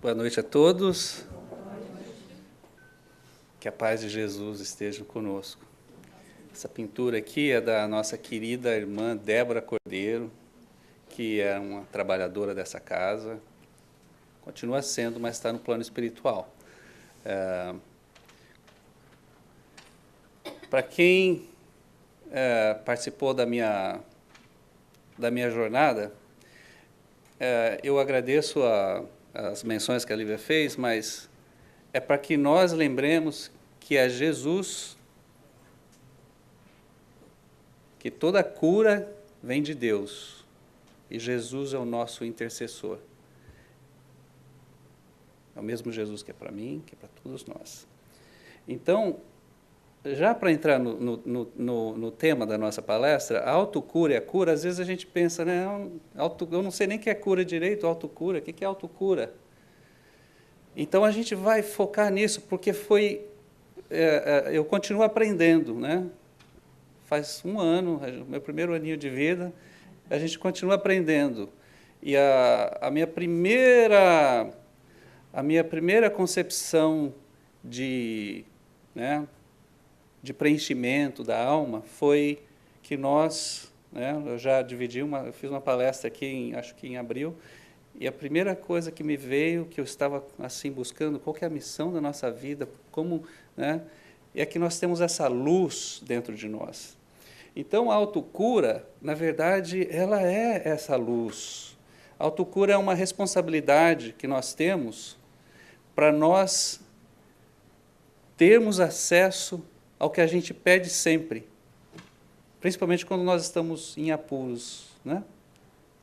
Boa noite a todos. Que a paz de Jesus esteja conosco. Essa pintura aqui é da nossa querida irmã Débora Cordeiro, que é uma trabalhadora dessa casa. Continua sendo, mas está no plano espiritual. Para quem participou da minha jornada, eu agradeço as menções que a Lívia fez, mas é para que nós lembremos que é Jesus, que toda cura vem de Deus, e Jesus é o nosso intercessor. É o mesmo Jesus que é para mim, que é para todos nós. Então, já para entrar no tema da nossa palestra, a autocura e a cura, às vezes a gente pensa, né, eu não sei nem o que é cura direito, autocura, o que é autocura? Então a gente vai focar nisso, porque eu continuo aprendendo, né? Faz um ano, meu primeiro aninho de vida, a gente continua aprendendo. E a minha primeira concepção de preenchimento da alma foi que nós, eu já eu fiz uma palestra aqui, acho que em abril, e a primeira coisa que me veio, que eu estava assim buscando, qual que é a missão da nossa vida, é que nós temos essa luz dentro de nós. Então, a autocura, na verdade, ela é essa luz. A autocura é uma responsabilidade que nós temos para nós termos acesso ao que a gente pede sempre, principalmente quando nós estamos em apuros,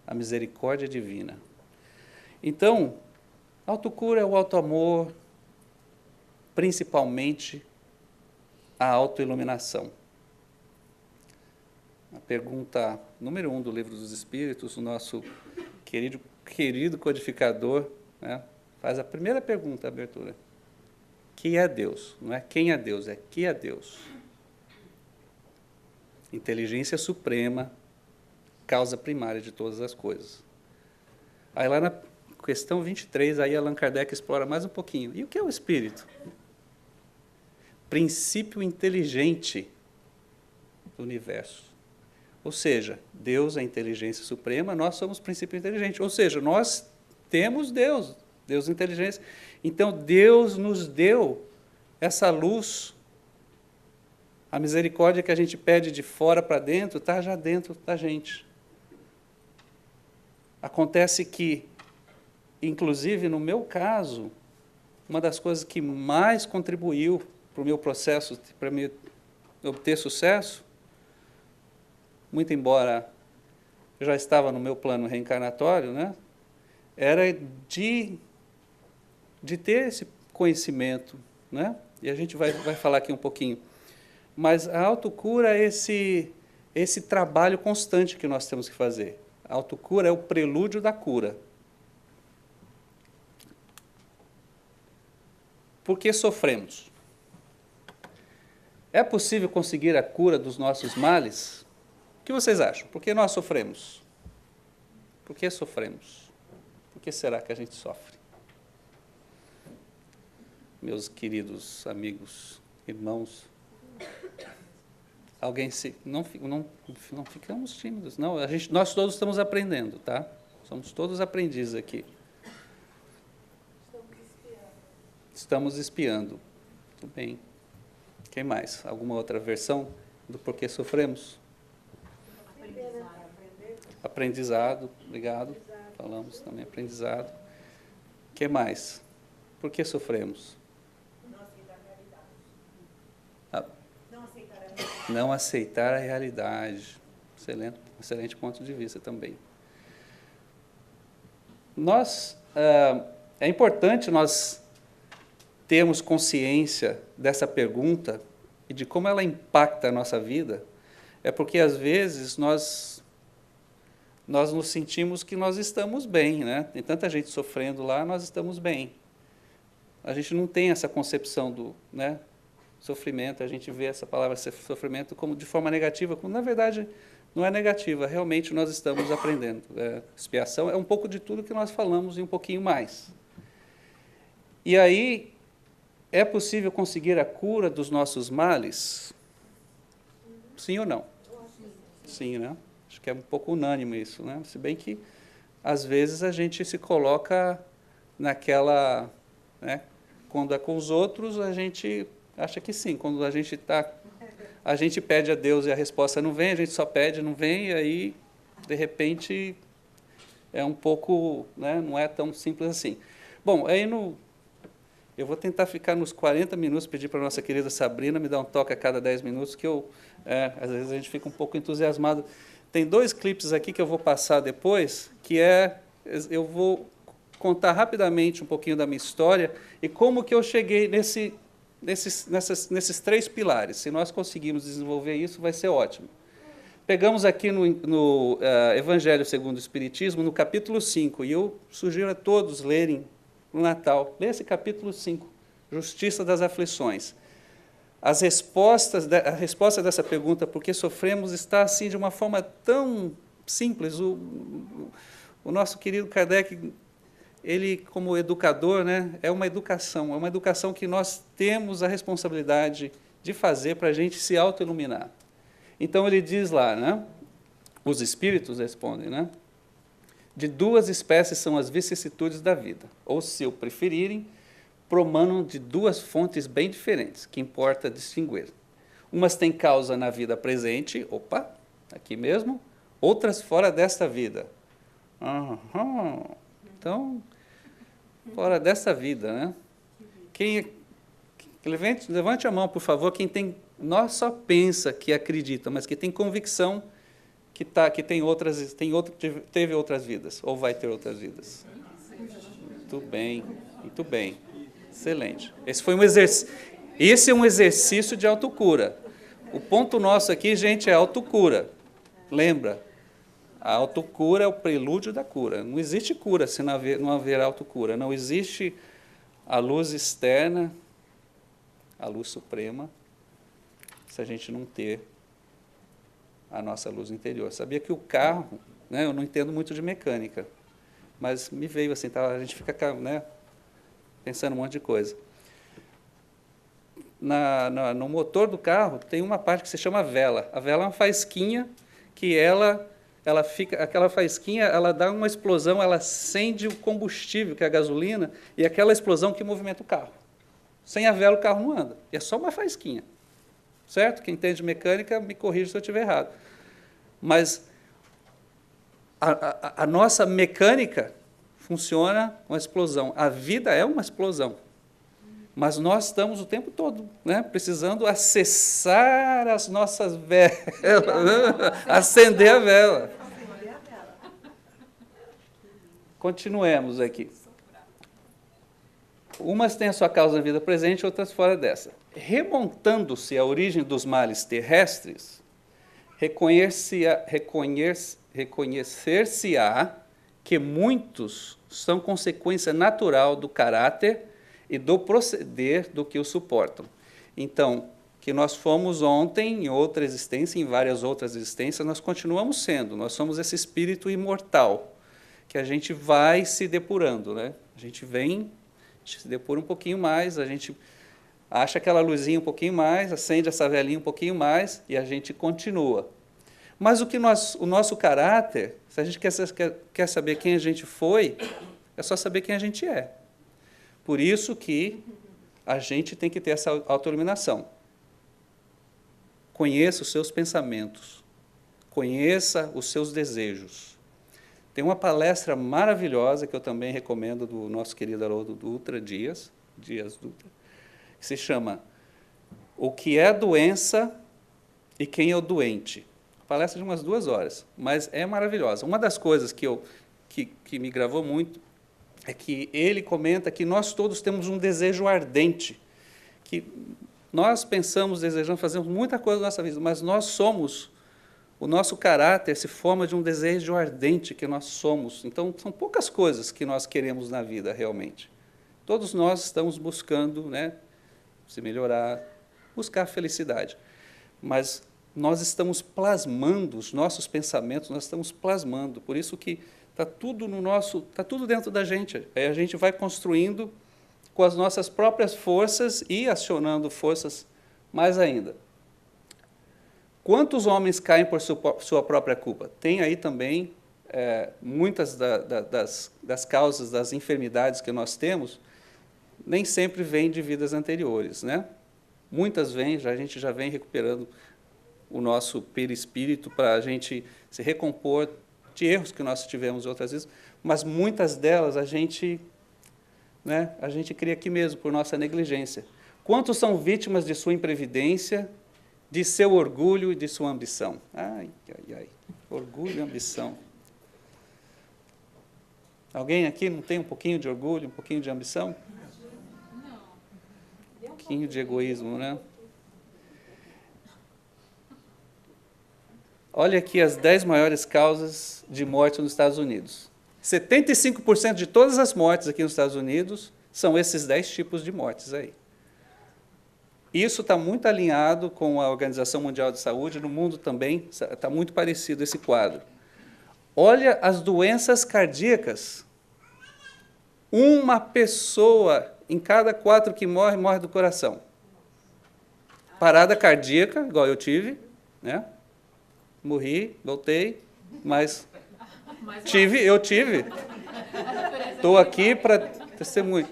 a misericórdia divina. Então, a autocura é o autoamor, principalmente a autoiluminação. A pergunta número 1 do Livro dos Espíritos, o nosso querido codificador, faz a primeira pergunta, a abertura. Que é Deus? Não é quem é Deus, é que é Deus. Inteligência suprema, causa primária de todas as coisas. Aí lá na questão 23, aí Allan Kardec explora mais um pouquinho. E o que é o Espírito? Princípio inteligente do universo. Ou seja, Deus é a inteligência suprema, nós somos princípio inteligente. Ou seja, nós temos Deus é inteligência. Então, Deus nos deu essa luz. A misericórdia que a gente pede de fora para dentro, está já dentro da gente. Acontece que, inclusive no meu caso, uma das coisas que mais contribuiu para o meu processo, para me obter sucesso, muito embora eu já estava no meu plano reencarnatório, era de ter esse conhecimento, e a gente vai falar aqui um pouquinho. Mas a autocura é esse trabalho constante que nós temos que fazer. A autocura é o prelúdio da cura. Por que sofremos? É possível conseguir a cura dos nossos males? O que vocês acham? Por que nós sofremos? Por que sofremos? Por que será que a gente sofre? Meus queridos amigos, irmãos, não ficamos tímidos, não. Nós todos estamos aprendendo, tá? Somos todos aprendizes aqui. Estamos espiando. Tudo bem. Quem mais? Alguma outra versão do porquê sofremos? Aprendizado, obrigado. Falamos também aprendizado. O que mais? Por que sofremos? Não aceitar a realidade. Excelente ponto de vista também. É importante nós termos consciência dessa pergunta e de como ela impacta a nossa vida, porque às vezes nós nos sentimos que nós estamos bem, Tem tanta gente sofrendo lá, nós estamos bem. A gente não tem essa concepção do, sofrimento, a gente vê essa palavra sofrimento como de forma negativa, quando na verdade não é negativa, realmente nós estamos aprendendo. Expiação é um pouco de tudo que nós falamos e um pouquinho mais. E aí, é possível conseguir a cura dos nossos males? Sim ou não? Sim, né? Acho que é um pouco unânime isso, né? Se bem que, às vezes, a gente se coloca naquela... né? Quando é com os outros, a gente acha que sim. Quando a gente pede a Deus e a resposta não vem, a gente só pede, não vem, e aí, de repente, é um pouco... né? Não é tão simples assim. Bom, aí eu vou tentar ficar nos 40 minutos, pedir para a nossa querida Sabrina me dar um toque a cada 10 minutos, que às vezes a gente fica um pouco entusiasmado. Tem 2 clipes aqui que eu vou passar depois, eu vou contar rapidamente um pouquinho da minha história e como que eu cheguei nesses 3 pilares. Se nós conseguirmos desenvolver isso, vai ser ótimo. Pegamos aqui no Evangelho segundo o Espiritismo, no capítulo 5, e eu sugiro a todos lerem no Natal. Lê esse capítulo 5, Justiça das Aflições. A resposta dessa pergunta, por que sofremos, está assim de uma forma tão simples. O nosso querido Kardec, ele como educador, né, é uma educação que nós temos a responsabilidade de fazer para a gente se auto-iluminar. Então ele diz lá, né, os espíritos respondem, né, de 2 espécies são as vicissitudes da vida, ou, se o preferirem, promanam de 2 fontes bem diferentes, que importa distinguir. Umas têm causa na vida presente, aqui mesmo, outras fora desta vida. Então, fora dessa vida, né? Levante a mão, por favor, quem não só pensa que acredita, mas que tem convicção que teve outras vidas, ou vai ter outras vidas. Muito bem. Excelente. Esse é um exercício de autocura. O ponto nosso aqui, gente, é autocura. Lembra? A autocura é o prelúdio da cura. Não existe cura se não haver autocura. Não existe a luz externa, a luz suprema, se a gente não ter a nossa luz interior. Sabia que o carro, né, eu não entendo muito de mecânica, mas me veio assim, a gente fica, né, pensando um monte de coisa. No motor do carro tem uma parte que se chama vela. A vela é uma faísquinha que aquela faísquinha, ela dá uma explosão, ela acende o combustível, que é a gasolina, e aquela explosão que movimenta o carro. Sem a vela o carro não anda, é só uma faísquinha. Certo? Quem entende mecânica, me corrija se eu estiver errado. Mas a nossa mecânica funciona com a explosão. A vida é uma explosão. Mas nós estamos o tempo todo, né, precisando acessar as nossas velas, acender a vela. Continuemos aqui. Umas têm a sua causa na vida presente, outras fora dessa. Remontando-se à origem dos males terrestres, reconhecer-se-á que muitos são consequência natural do caráter e do proceder do que o suportam. Então, que nós fomos ontem, em outra existência, em várias outras existências, nós continuamos sendo, nós somos esse espírito imortal, que a gente vai se depurando, né? A gente se depura um pouquinho mais, a gente acha aquela luzinha um pouquinho mais, acende essa velinha um pouquinho mais, e a gente continua. Mas o nosso caráter, se a gente quer saber quem a gente foi, é só saber quem a gente é. Por isso que a gente tem que ter essa autoiluminação. Conheça os seus pensamentos, conheça os seus desejos. Tem uma palestra maravilhosa que eu também recomendo do nosso querido Haroldo Dutra, Dias Dutra, que se chama O que é doença e quem é o doente. Palestra de umas 2 horas, mas é maravilhosa. Uma das coisas que me gravou muito é que ele comenta que nós todos temos um desejo ardente, que nós pensamos, desejamos, fazemos muita coisa na nossa vida, mas o nosso caráter se forma de um desejo ardente que nós somos. Então, são poucas coisas que nós queremos na vida, realmente. Todos nós estamos buscando, né, se melhorar, buscar felicidade. Mas nós estamos plasmando os nossos pensamentos, nós estamos plasmando. Por isso que está tudo dentro da gente. Aí a gente vai construindo com as nossas próprias forças e acionando forças mais ainda. Quantos homens caem por sua própria culpa? Tem aí também muitas das causas das enfermidades que nós temos, nem sempre vêm de vidas anteriores, né? Muitas vêm, a gente já vem recuperando o nosso perispírito para a gente se recompor de erros que nós tivemos outras vezes, mas muitas delas a gente cria aqui mesmo, por nossa negligência. Quantos são vítimas de sua imprevidência, de seu orgulho e de sua ambição? Ai, ai, ai, orgulho e ambição. Alguém aqui não tem um pouquinho de orgulho, um pouquinho de ambição? Um pouquinho de egoísmo, né? Olha aqui as 10 maiores causas de morte nos Estados Unidos. 75% de todas as mortes aqui nos Estados Unidos são esses 10 tipos de mortes aí. Isso está muito alinhado com a Organização Mundial de Saúde, no mundo também está muito parecido esse quadro. Olha as doenças cardíacas. Uma pessoa em cada 4 que morre, morre do coração. Parada cardíaca, igual eu tive, né? Morri, voltei, mas eu tive. Estou aqui para testemunhar.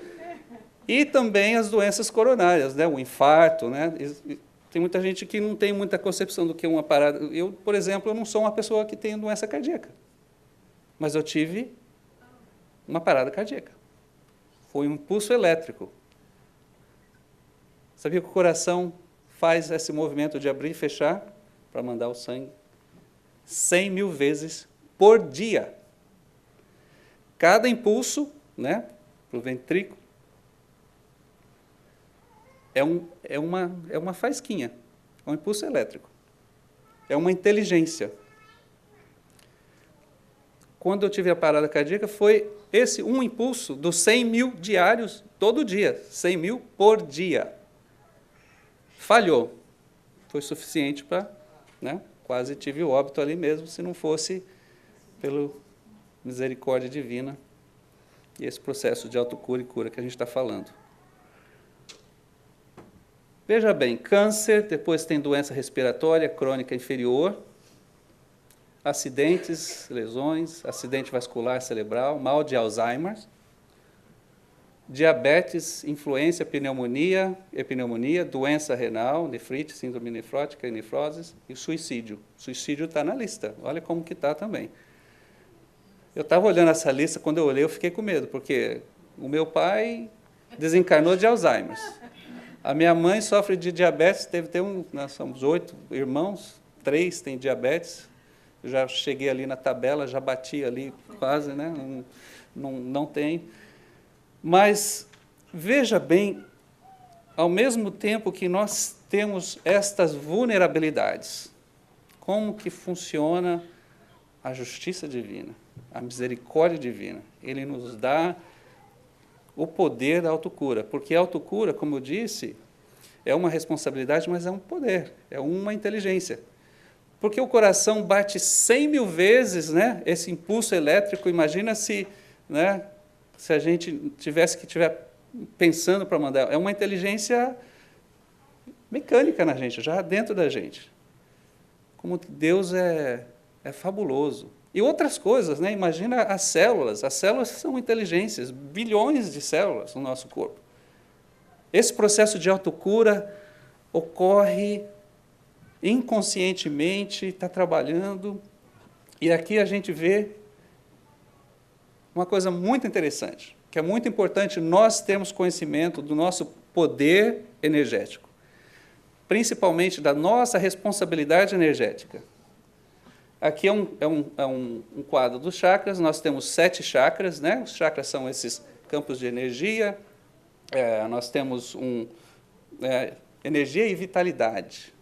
E também as doenças coronárias, né? O infarto, né? Tem muita gente que não tem muita concepção do que é uma parada. Eu, por exemplo, eu não sou uma pessoa que tem doença cardíaca, mas eu tive uma parada cardíaca. Foi um impulso elétrico. Sabia que o coração faz esse movimento de abrir e fechar para mandar o sangue 100.000 vezes por dia. Cada impulso, né, para o ventrículo, é uma faísquinha, é um impulso elétrico. É uma inteligência. Quando eu tive a parada cardíaca, foi esse um impulso dos 100.000 diários, todo dia, 100.000 por dia. Falhou. Foi suficiente para, né, quase tive o óbito ali mesmo, se não fosse pela misericórdia divina e esse processo de autocura e cura que a gente está falando. Veja bem, câncer, depois tem doença respiratória crônica inferior, acidentes, lesões, acidente vascular cerebral, mal de Alzheimer, diabetes, influenza, pneumonia, doença renal, nefrite, síndrome nefrótica e nefroses, e suicídio. Suicídio está na lista, olha como que está também. Eu estava olhando essa lista, quando eu olhei eu fiquei com medo, porque o meu pai desencarnou de Alzheimer. A minha mãe sofre de diabetes, nós somos 8 irmãos, 3 têm diabetes, eu já cheguei ali na tabela, já bati ali quase, né? Não tem. Mas, veja bem, ao mesmo tempo que nós temos estas vulnerabilidades, como que funciona a justiça divina, a misericórdia divina? Ele nos dá o poder da autocura, porque a autocura, como eu disse, é uma responsabilidade, mas é um poder, é uma inteligência. Porque o coração bate 100.000 vezes, né, esse impulso elétrico, imagina se, né, se a gente tivesse que estiver pensando para mandar, é uma inteligência mecânica na gente, já dentro da gente. Como Deus é fabuloso. E outras coisas, né? Imagina as células são inteligências, bilhões de células no nosso corpo. Esse processo de autocura ocorre inconscientemente, está trabalhando, e aqui a gente vê uma coisa muito interessante, que é muito importante nós termos conhecimento do nosso poder energético, principalmente da nossa responsabilidade energética. Aqui é um quadro dos chakras, nós temos 7 chakras, né? Os chakras são esses campos de energia, nós temos energia e vitalidade.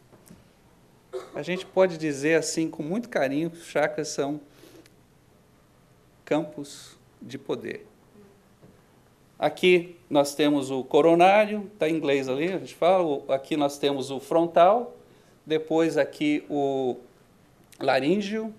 A gente pode dizer assim, com muito carinho, que os chakras são campos de poder. Aqui nós temos o coronário, está em inglês ali, a gente fala, aqui nós temos o frontal, depois aqui o laríngeo,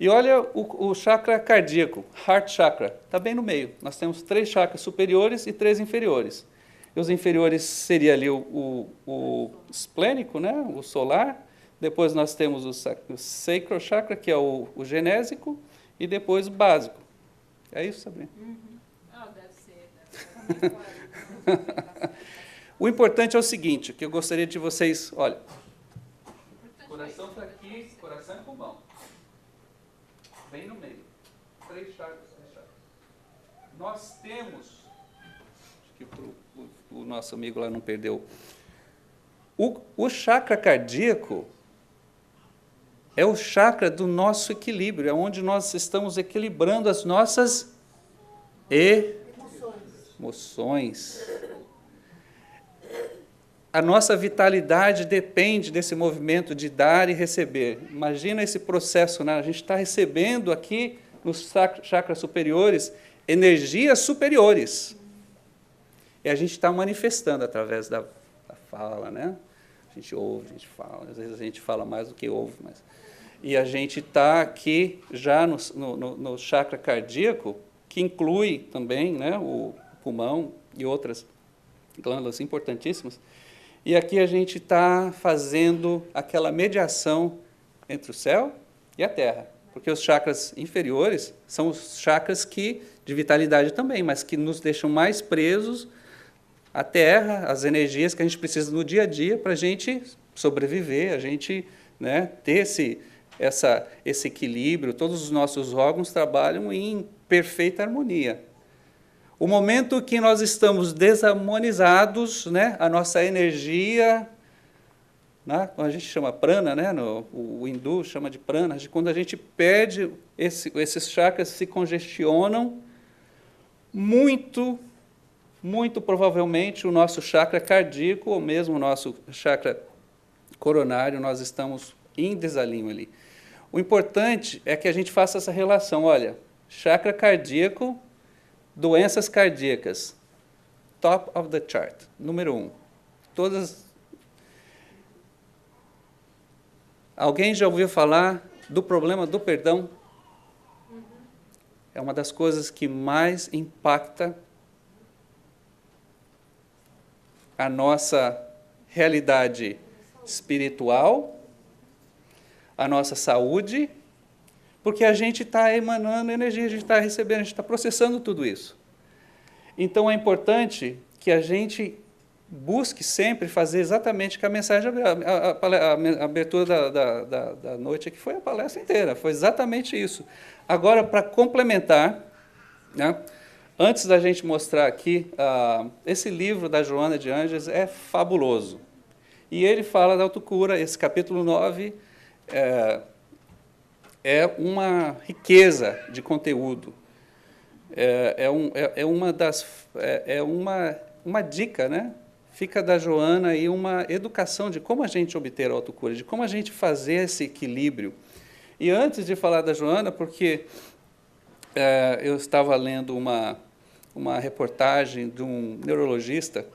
E olha o chakra cardíaco, heart chakra, está bem no meio. Nós temos 3 chakras superiores e 3 inferiores. E os inferiores seria ali o esplênico, né, o solar. Depois nós temos o sacral chakra, que é o genésico, e depois o básico. É isso, Sabrina? Deve ser. O importante é o seguinte, que eu gostaria de vocês... Olha, o coração está aqui, coração e pulmão. Bem no meio. 3 chakras, 3 chakras. Nós temos... Acho que o nosso amigo lá não perdeu. O chakra cardíaco é o chakra do nosso equilíbrio, é onde nós estamos equilibrando as nossas emoções. A nossa vitalidade depende desse movimento de dar e receber. Imagina esse processo, né? A gente está recebendo aqui, nos chakras superiores, energias superiores. E a gente está manifestando através da fala, né? A gente ouve, a gente fala, às vezes a gente fala mais do que ouve. E a gente está aqui já no chakra cardíaco, que inclui também, né, o pulmão e outras glândulas importantíssimas. E aqui a gente está fazendo aquela mediação entre o céu e a terra, porque os chakras inferiores são os chakras de vitalidade também, mas que nos deixam mais presos à terra, às energias que a gente precisa no dia a dia para a gente sobreviver, a gente, né, ter esse equilíbrio. Todos os nossos órgãos trabalham em perfeita harmonia. O momento que nós estamos desarmonizados, né, a nossa energia, né, a gente chama prana, né, o hindu chama de prana, quando a gente perde, esses chakras se congestionam, muito provavelmente o nosso chakra cardíaco, ou mesmo o nosso chakra coronário, nós estamos em desalinho ali. O importante é que a gente faça essa relação, olha, chakra cardíaco, doenças cardíacas, top of the chart, número 1. Alguém já ouviu falar do problema do perdão? É uma das coisas que mais impacta a nossa realidade espiritual, a nossa saúde, porque a gente está emanando energia, a gente está recebendo, a gente está processando tudo isso. Então, é importante que a gente busque sempre fazer exatamente que a mensagem, a abertura da noite aqui foi a palestra inteira, foi exatamente isso. Agora, para complementar, né, antes da gente mostrar aqui, esse livro da Joana de Ângeles é fabuloso. E ele fala da autocura, esse capítulo 9 é uma riqueza de conteúdo. Uma dica, né? Fica da Joana aí uma educação de como a gente obter a autocura, de como a gente fazer esse equilíbrio. E antes de falar da Joana, porque eu estava lendo uma reportagem de um neurologista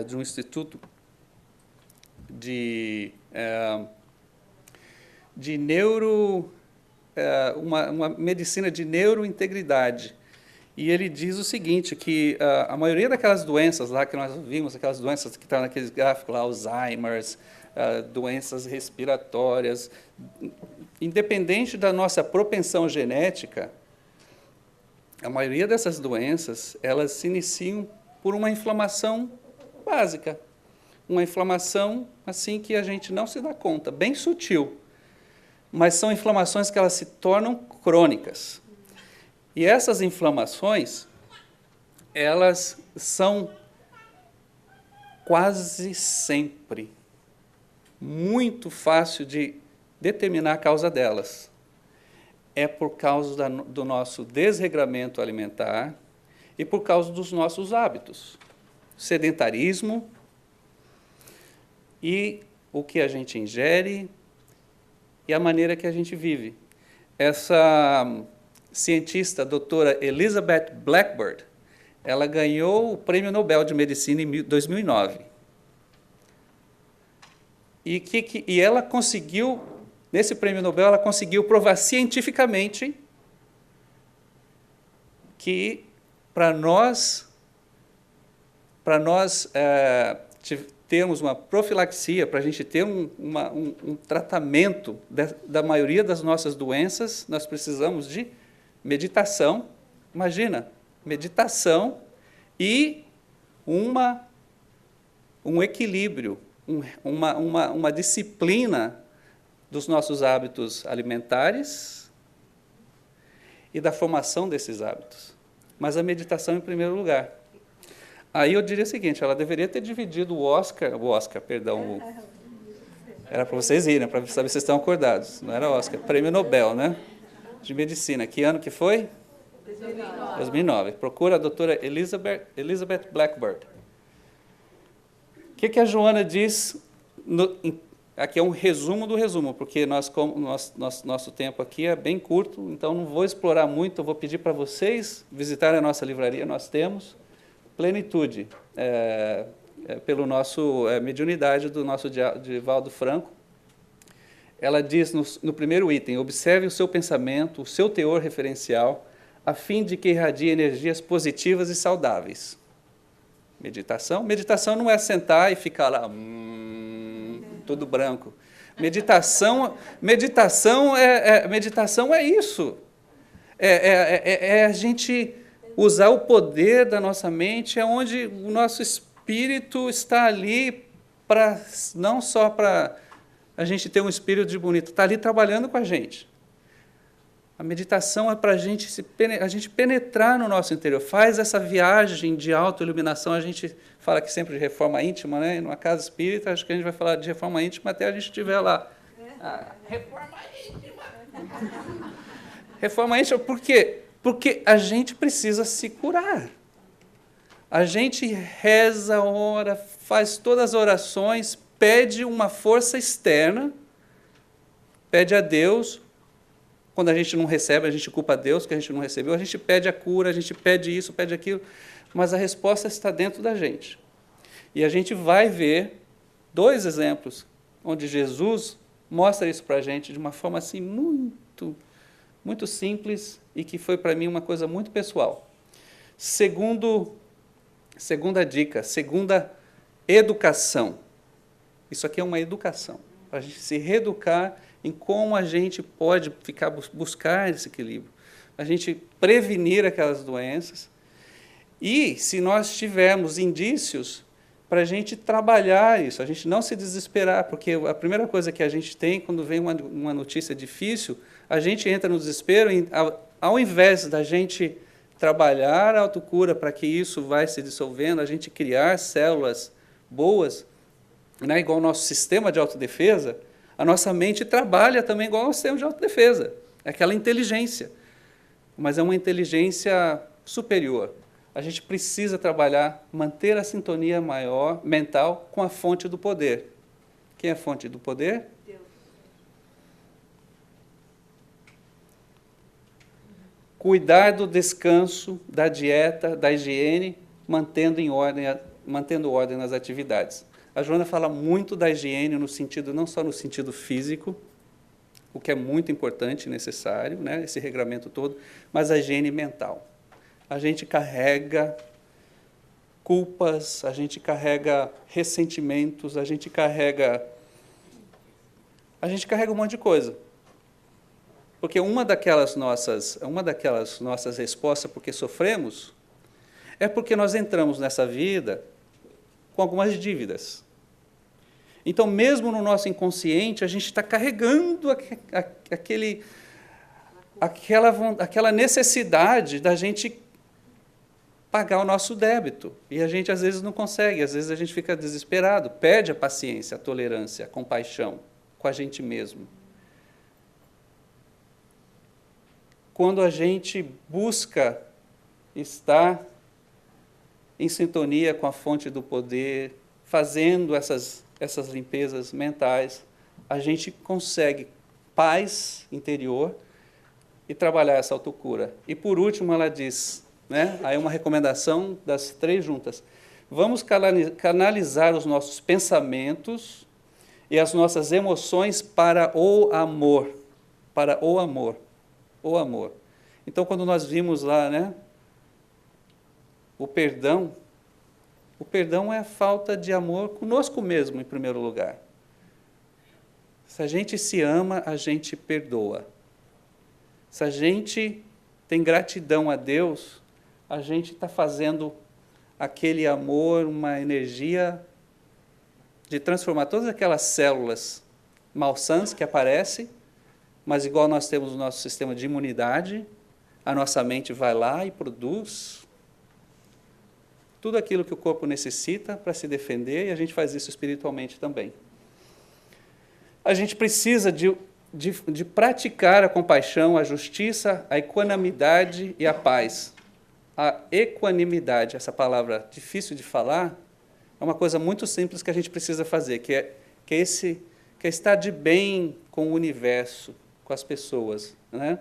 de um instituto de uma medicina de neurointegridade. E ele diz o seguinte, que a maioria daquelas doenças lá que nós vimos, aquelas doenças que estão naqueles gráficos lá, Alzheimer's, doenças respiratórias, independente da nossa propensão genética, a maioria dessas doenças, elas se iniciam por uma inflamação básica, uma inflamação assim que a gente não se dá conta, bem sutil, mas são inflamações que elas se tornam crônicas. E essas inflamações, elas são quase sempre muito fácil de determinar a causa delas. É por causa do nosso desregramento alimentar e por causa dos nossos hábitos. Sedentarismo e o que a gente ingere e a maneira que a gente vive. Essa cientista, a doutora Elizabeth Blackburn, ela ganhou o Prêmio Nobel de Medicina em 2009. E ela conseguiu Nesse prêmio Nobel, ela conseguiu provar cientificamente que para nós termos uma profilaxia, para a gente ter um tratamento da maioria das nossas doenças, nós precisamos de meditação. Imagina, meditação e um equilíbrio, uma disciplina dos nossos hábitos alimentares e da formação desses hábitos. Mas a meditação em primeiro lugar. Aí eu diria o seguinte, ela deveria ter dividido o Oscar, era para vocês irem, para saber se vocês estão acordados, não era Oscar, Prêmio Nobel, né? De Medicina. Que ano que foi? 2009. Procura a doutora Elizabeth Blackburn. O que a Joana diz? Aqui é um resumo do resumo, porque nosso tempo aqui é bem curto, então não vou explorar muito, eu vou pedir para vocês visitarem a nossa livraria, nós temos Plenitude, pelo nosso Mediunidade, do nosso Divaldo Franco. Ela diz no primeiro item, observe o seu pensamento, o seu teor referencial, a fim de que irradie energias positivas e saudáveis. Meditação? Meditação não é sentar e ficar lá, tudo branco. Meditação é isso. É a gente usar o poder da nossa mente, é onde o nosso espírito está ali não só para a gente ter um espírito de bonito, está ali trabalhando com a gente. A meditação é para a gente penetrar no nosso interior, faz essa viagem de autoiluminação. A gente fala aqui sempre de reforma íntima, né? Numa casa espírita, acho que a gente vai falar de reforma íntima até a gente estiver lá. Reforma íntima! Reforma íntima, por quê? Porque a gente precisa se curar. A gente reza, ora, faz todas as orações, pede uma força externa, pede a Deus. Quando a gente não recebe, a gente culpa a Deus que a gente não recebeu, a gente pede a cura, a gente pede isso, pede aquilo, mas a resposta está dentro da gente. E a gente vai ver 2 exemplos onde Jesus mostra isso para a gente de uma forma assim muito simples e que foi para mim uma coisa muito pessoal. Segunda dica, segunda educação. Isso aqui é uma educação, para a gente se reeducar em como a gente pode buscar esse equilíbrio, a gente prevenir aquelas doenças e, se nós tivermos indícios, para a gente trabalhar isso, a gente não se desesperar, porque a primeira coisa que a gente tem quando vem uma notícia difícil, a gente entra no desespero, ao invés da gente trabalhar a autocura para que isso vai se dissolvendo, a gente criar células boas, né, igual o nosso sistema de autodefesa, a nossa mente trabalha também igual ao sistema de autodefesa, é aquela inteligência, mas é uma inteligência superior. A gente precisa trabalhar, manter a sintonia maior, mental, com a fonte do poder. Quem é a fonte do poder? Deus. Cuidar do descanso, da dieta, da higiene, mantendo ordem nas atividades. A Joana fala muito da higiene no sentido, não só no sentido físico, o que é muito importante e necessário, né, esse regramento todo, mas a higiene mental. A gente carrega culpas, a gente carrega ressentimentos, a gente carrega um monte de coisa. Porque uma daquelas nossas respostas porque sofremos é porque nós entramos nessa vida com algumas dívidas. Então, mesmo no nosso inconsciente, a gente está carregando aquela necessidade da gente pagar o nosso débito. E a gente, às vezes, não consegue, às vezes a gente fica desesperado, perde a paciência, a tolerância, a compaixão com a gente mesmo. Quando a gente busca estar em sintonia com a fonte do poder, fazendo essas limpezas mentais, a gente consegue paz interior e trabalhar essa autocura. E, por último, ela diz, né, aí uma recomendação das 3 juntas, vamos canalizar os nossos pensamentos e as nossas emoções para o amor. Para o amor. O amor. Então, quando nós vimos lá, né, o perdão é a falta de amor conosco mesmo, em primeiro lugar. Se a gente se ama, a gente perdoa. Se a gente tem gratidão a Deus, a gente está fazendo aquele amor uma energia de transformar todas aquelas células malsãs que aparecem, mas igual nós temos o nosso sistema de imunidade, a nossa mente vai lá e produz tudo aquilo que o corpo necessita para se defender, e a gente faz isso espiritualmente também. A gente precisa de praticar a compaixão, a justiça, a equanimidade e a paz. A equanimidade, essa palavra difícil de falar, é uma coisa muito simples que a gente precisa fazer, que é estar de bem com o universo, com as pessoas, né?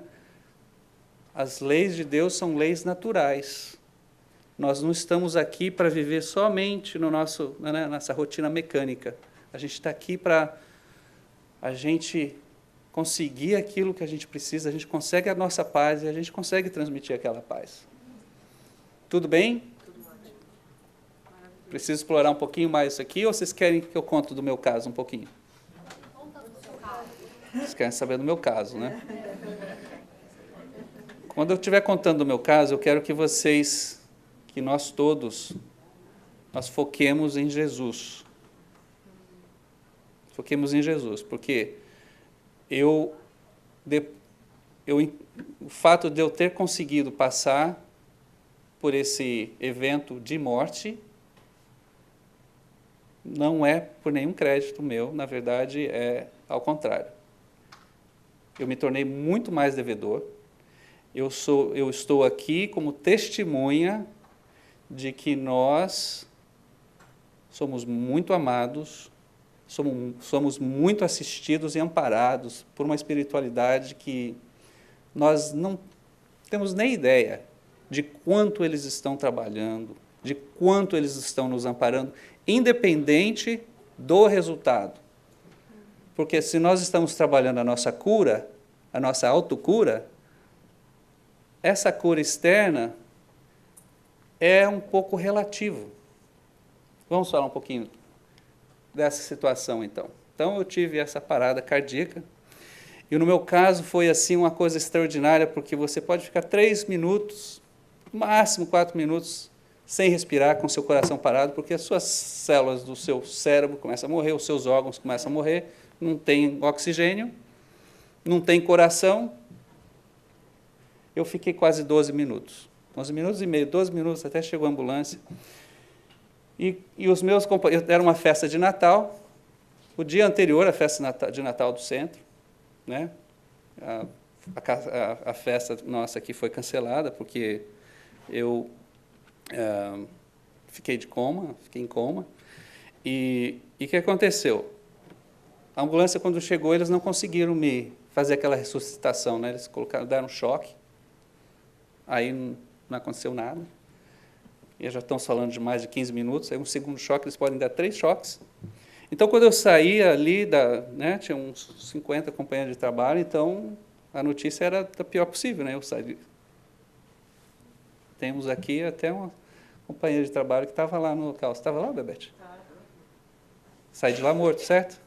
As leis de Deus são leis naturais. Nós não estamos aqui para viver somente no nessa rotina mecânica. A gente está aqui para a gente conseguir aquilo que a gente precisa, a gente consegue a nossa paz e a gente consegue transmitir aquela paz. Tudo bem? Preciso explorar um pouquinho mais isso aqui, ou vocês querem que eu conte do meu caso um pouquinho? Vocês querem saber do meu caso, né? Quando eu estiver contando do meu caso, eu quero que nós todos, nós foquemos em Jesus. Foquemos em Jesus, porque o fato de eu ter conseguido passar por esse evento de morte não é por nenhum crédito meu, na verdade é ao contrário. Eu me tornei muito mais devedor. Eu estou aqui como testemunha de que nós somos muito amados, somos muito assistidos e amparados por uma espiritualidade que nós não temos nem ideia de quanto eles estão trabalhando, de quanto eles estão nos amparando, independente do resultado. Porque se nós estamos trabalhando a nossa cura, a nossa autocura, essa cura externa é um pouco relativo. Vamos falar um pouquinho dessa situação, então. Então, eu tive essa parada cardíaca, e no meu caso foi assim uma coisa extraordinária, porque você pode ficar 3 minutos, no máximo 4 minutos, sem respirar, com seu coração parado, porque as suas células do seu cérebro começam a morrer, os seus órgãos começam a morrer, não tem oxigênio, não tem coração. Eu fiquei quase 12 minutos. 11 minutos e meio, 12 minutos, até chegou a ambulância. E os meus companheiros, era uma festa de Natal, o dia anterior à festa de Natal do centro, né? A festa nossa aqui foi cancelada, porque eu fiquei em coma. E o que aconteceu? A ambulância, quando chegou, eles não conseguiram me fazer aquela ressuscitação, né? Eles deram um choque, aí não aconteceu nada. E já estamos falando de mais de 15 minutos, aí um segundo choque, eles podem dar 3 choques. Então, quando eu saí ali, tinha uns 50 companheiros de trabalho, então a notícia era da pior possível, né? Eu saí. Temos aqui até uma companheira de trabalho que estava lá no local. Você estava lá, Bebete? Saí de lá morto, certo?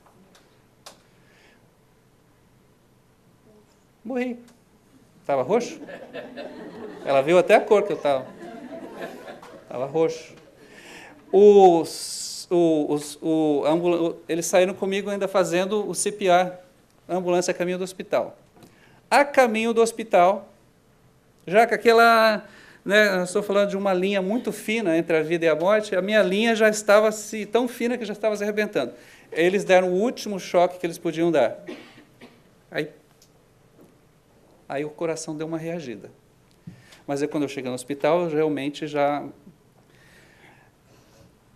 Morri. Estava roxo? Ela viu até a cor que eu estava. Estava roxo. Eles saíram comigo ainda fazendo o CPR, a ambulância a caminho do hospital. A caminho do hospital, já que aquela, né, eu estou falando de uma linha muito fina entre a vida e a morte, a minha linha já estava tão fina que já estava se arrebentando. Eles deram o último choque que eles podiam dar. Aí o coração deu uma reagida. Mas aí, quando eu cheguei no hospital, realmente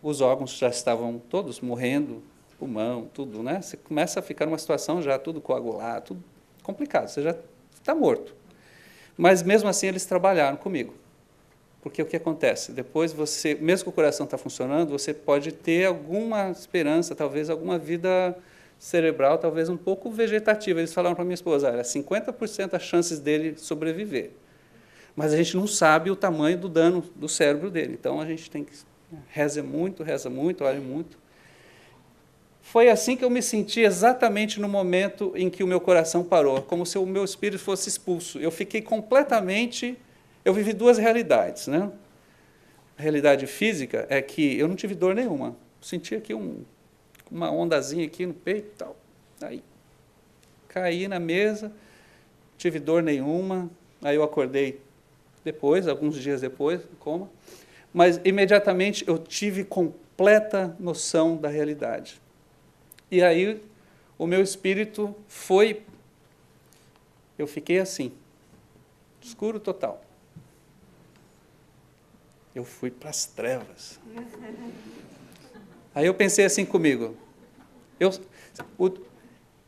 os órgãos já estavam todos morrendo, pulmão, tudo, né? Você começa a ficar numa situação já tudo coagulado, tudo complicado, você já está morto. Mas, mesmo assim, eles trabalharam comigo. Porque o que acontece? Depois você, mesmo que o coração está funcionando, você pode ter alguma esperança, talvez alguma vida cerebral talvez um pouco vegetativa. Eles falaram para minha esposa, era 50% as chances dele sobreviver. Mas a gente não sabe o tamanho do dano do cérebro dele. Então, a gente tem que reza muito, ore muito. Foi assim que eu me senti exatamente no momento em que o meu coração parou, como se o meu espírito fosse expulso. Eu fiquei completamente... Eu vivi duas realidades, né? A realidade física é que eu não tive dor nenhuma. Senti aqui uma ondazinha aqui no peito e tal. Aí caí na mesa, não tive dor nenhuma. Aí eu acordei depois, alguns dias depois, em coma. Mas imediatamente eu tive completa noção da realidade. E aí o meu espírito foi... Eu fiquei assim, escuro total. Eu fui para as trevas. Aí eu pensei assim comigo.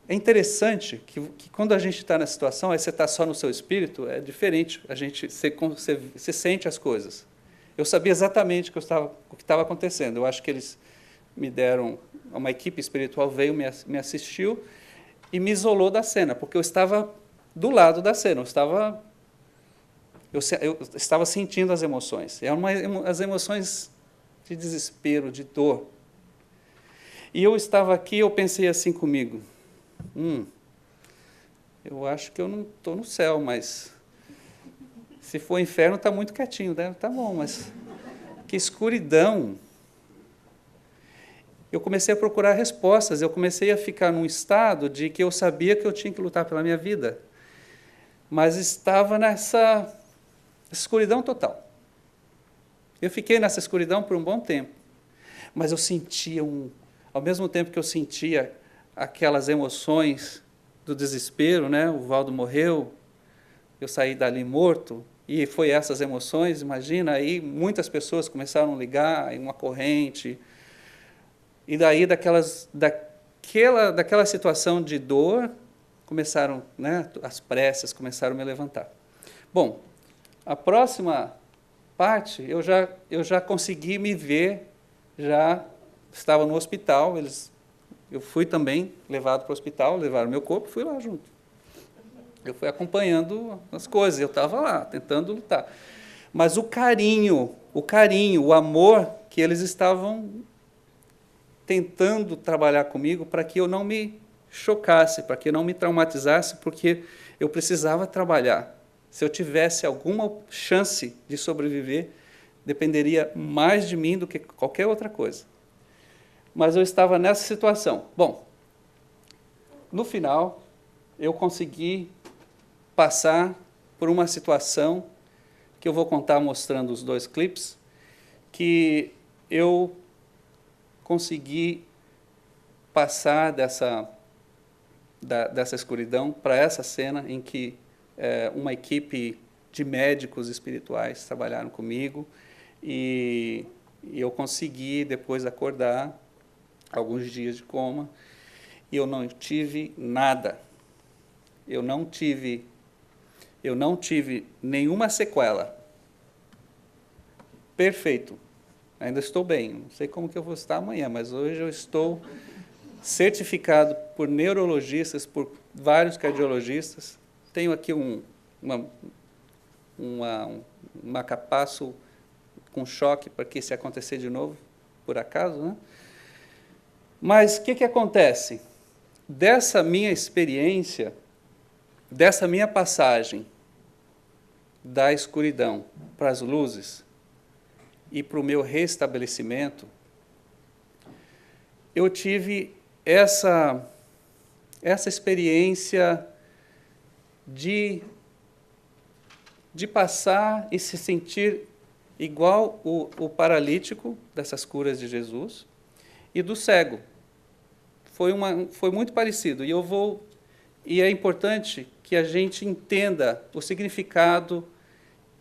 É interessante que quando a gente está na situação, aí você está só no seu espírito, é diferente. Você sente as coisas. Eu sabia exatamente o que estava acontecendo. Eu acho que eles me deram... Uma equipe espiritual veio, me assistiu e me isolou da cena, porque eu estava do lado da cena. Eu estava sentindo as emoções. As emoções de desespero, de dor. E eu estava aqui, eu pensei assim comigo, eu acho que eu não estou no céu, mas se for inferno está muito quietinho, né? Tá bom, mas que escuridão. Eu comecei a procurar respostas, eu comecei a ficar num estado de que eu sabia que eu tinha que lutar pela minha vida, mas estava nessa escuridão total. Eu fiquei nessa escuridão por um bom tempo, mas eu sentia ao mesmo tempo que eu sentia aquelas emoções do desespero, né? O Valdo morreu, eu saí dali morto, e foi essas emoções, imagina, aí muitas pessoas começaram a ligar, aí uma corrente, e daí daquela situação de dor, começaram, né? As preces começaram a me levantar. Bom, a próxima parte, eu já consegui me ver, já estava no hospital, eu fui também levado para o hospital, levaram meu corpo, fui lá junto. Eu fui acompanhando as coisas, eu estava lá, tentando lutar. Mas o carinho, o amor que eles estavam tentando trabalhar comigo para que eu não me chocasse, para que eu não me traumatizasse, porque eu precisava trabalhar. Se eu tivesse alguma chance de sobreviver, dependeria mais de mim do que qualquer outra coisa. Mas eu estava nessa situação. Bom, no final, eu consegui passar por uma situação que eu vou contar mostrando os dois clipes, que eu consegui passar dessa escuridão para essa cena em que uma equipe de médicos espirituais trabalharam comigo e eu consegui depois acordar, alguns dias de coma, e eu não tive nada. Eu não tive nenhuma sequela. Perfeito. Ainda estou bem. Não sei como que eu vou estar amanhã, mas hoje eu estou certificado por neurologistas, por vários cardiologistas. Tenho aqui um marca-passo com choque para que se acontecer de novo, por acaso, né? Mas o que acontece? Dessa minha experiência, dessa minha passagem da escuridão para as luzes e para o meu restabelecimento, eu tive essa experiência de passar e se sentir igual o paralítico dessas curas de Jesus e do cego. Foi muito parecido. E é importante que a gente entenda o significado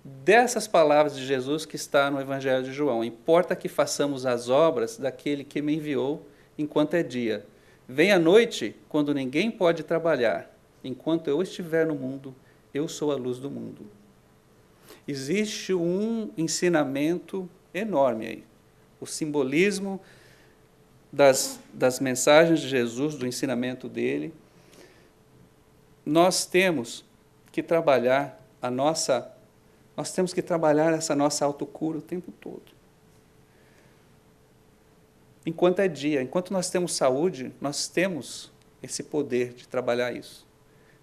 dessas palavras de Jesus que está no Evangelho de João. Importa que façamos as obras daquele que me enviou enquanto é dia. Vem a noite, quando ninguém pode trabalhar. Enquanto eu estiver no mundo, eu sou a luz do mundo. Existe um ensinamento enorme aí. O simbolismo das mensagens de Jesus, do ensinamento dele, nós temos que trabalhar essa nossa autocura o tempo todo. Enquanto é dia, enquanto nós temos saúde, nós temos esse poder de trabalhar isso.